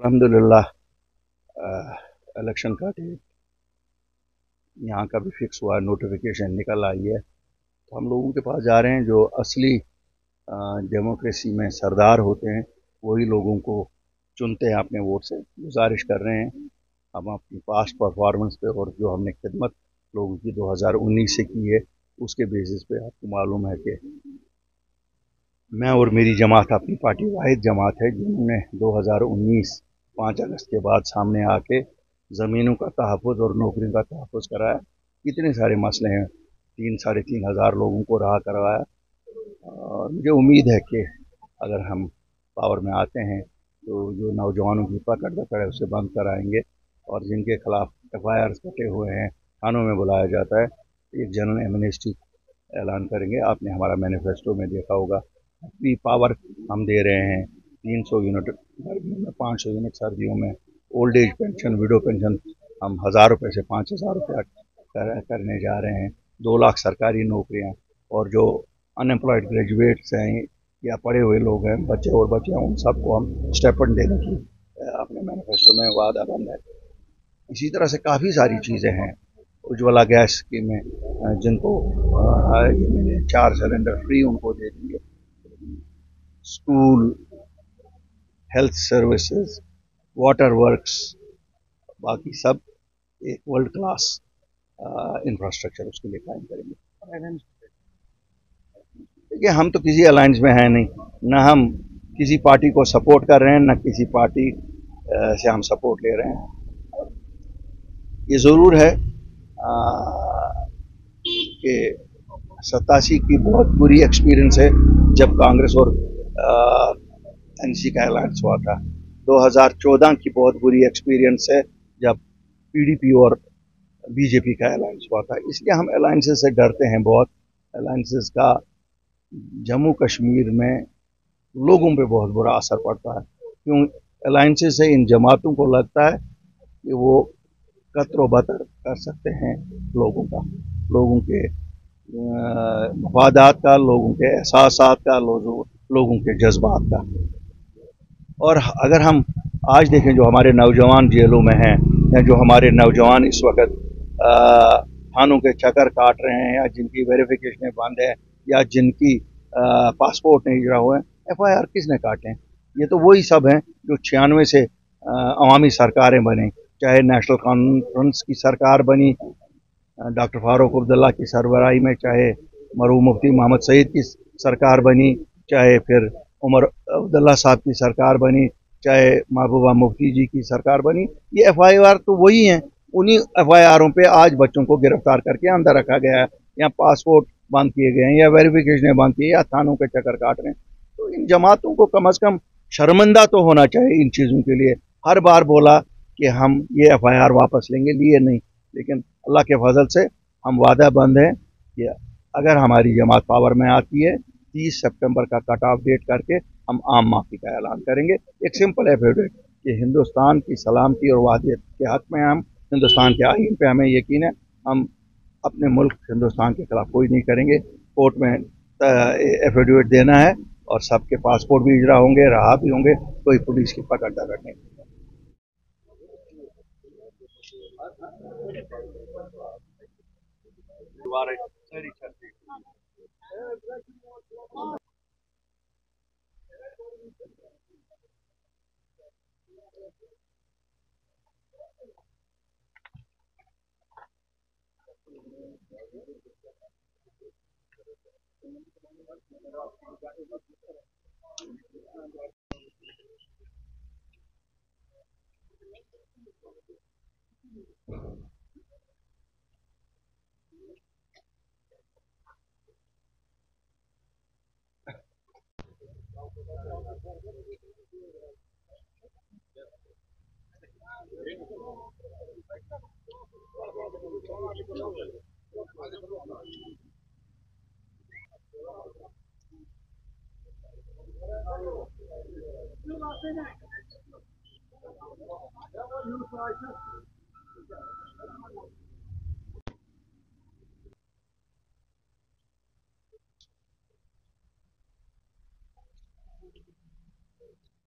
अल्हम्दुलिल्लाह इलेक्शन का डेट यहाँ का भी फिक्स हुआ, नोटिफिकेशन निकल आई है। तो हम लोगों के पास जा रहे हैं जो असली डेमोक्रेसी में सरदार होते हैं, वही लोगों को चुनते हैं अपने वोट से। गुजारिश कर रहे हैं हम अपनी पास्ट परफॉर्मेंस पे और जो हमने खिदमत लोगों की 2019 से की है उसके बेसिस पे आपको मालूम है कि मैं और मेरी जमात अपनी पार्टी वाहिद जमात है जिन्होंने 2019 5 अगस्त के बाद सामने आके ज़मीनों का तहफ़्फ़ुज़ और नौकरियों का तहफ़्फ़ुज़ कराया। कितने सारे मसले हैं, 3-3.5 लोगों को रहा करवाया। और मुझे उम्मीद है कि अगर हम पावर में आते हैं तो जो नौजवानों की पकड़ दकड़ है उसे बंद कराएंगे और जिनके खिलाफ FIRs कटे हुए हैं थानों में बुलाया जाता है, एक जनरल एमनेस्टी ऐलान करेंगे। आपने हमारा मैनिफेस्टो में देखा होगा, अपनी पावर हम दे रहे हैं। 300 यूनिट गर्मियों में, 500 यूनिट सर्दियों में, old age pension, window pension हम 1000 रुपये से 5000 रुपया करने जा रहे हैं। 2 लाख सरकारी नौकरियां, और जो अनएम्प्लॉयड ग्रेजुएट्स हैं या पढ़े हुए लोग हैं, बच्चे और बच्चियां, उन सबको हम स्टेपन देने की अपने मैनिफेस्टो में वादा बंद है। इसी तरह से काफ़ी सारी चीज़ें हैं। उज्ज्वला गैस स्कीम में जिनको ये मैंने 4 सिलेंडर फ्री उनको दे दिए। School, health services, water works, बाकी सब एक वर्ल्ड क्लास इंफ्रास्ट्रक्चर उसके लिए कायम करेंगे। देखिए, हम तो किसी अलायंस में हैं नहीं, न हम किसी पार्टी को सपोर्ट कर रहे हैं, न किसी पार्टी से हम सपोर्ट ले रहे हैं। ये ज़रूर है कि 87 की बहुत बुरी एक्सपीरियंस है जब कांग्रेस और NC का अलायंस हुआ था। 2014 की बहुत बुरी एक्सपीरियंस है जब PDP और BJP का अलायंस हुआ था। इसलिए हम अलायंसेस से डरते हैं बहुत। अलायंसेस का जम्मू कश्मीर में लोगों पे बहुत बुरा असर पड़ता है, क्यों अलायंसेस से इन जमातों को लगता है कि वो कत्रो बतर कर सकते हैं लोगों के मफादात का, लोगों के एहसासात का, लोगों के जज्बात का। और अगर हम आज देखें जो हमारे नौजवान जेलों में हैं, या जो हमारे नौजवान इस वक्त थानों के चक्कर काट रहे हैं, या जिनकी वेरिफिकेशन बंद है, या जिनकी पासपोर्ट नहीं जुड़ा हुआ है, FIR किसने काटे हैं? ये तो वही सब हैं जो 96 से अवामी सरकारें बने, चाहे नेशनल कॉन्फ्रेंस की सरकार बनी डॉक्टर फारूक अब्दुल्ला की सरबराही में, चाहे मरहूम मुफ्ती मोहम्मद सईद की सरकार बनी, चाहे फिर उमर अब्दुल्ला साहब की सरकार बनी, चाहे महबूबा मुफ्ती जी की सरकार बनी। ये FIR तो वही हैं। उन्हीं FIRों पे आज बच्चों को गिरफ्तार करके अंदर रखा गया है, या पासपोर्ट बंद किए गए हैं, या वेरिफिकेशन बंद किए, या थानों के चक्कर काट रहे हैं। तो इन जमातों को कम अज़ कम शर्मिंदा तो होना चाहिए इन चीज़ों के लिए। हर बार बोला कि हम ये FIR वापस लेंगे, लिए नहीं, लेकिन अल्लाह के फजल से हम वादा बंद हैं कि अगर हमारी जमात पावर में आती है, 30 सितंबर का कट ऑफ डेट करके हम आम माफी का ऐलान करेंगे। एक सिंपल एफिडेविट कि हिंदुस्तान की सलामती और वादियत के हक में हम, हिंदुस्तान के आइन पे हमें यकीन है, हम अपने मुल्क हिंदुस्तान के खिलाफ कोई नहीं करेंगे। कोर्ट में एफिडेविट देना है और सबके पासपोर्ट भी इजरा होंगे, रहा भी होंगे, कोई पुलिस की पकड़ दकड़ नहीं।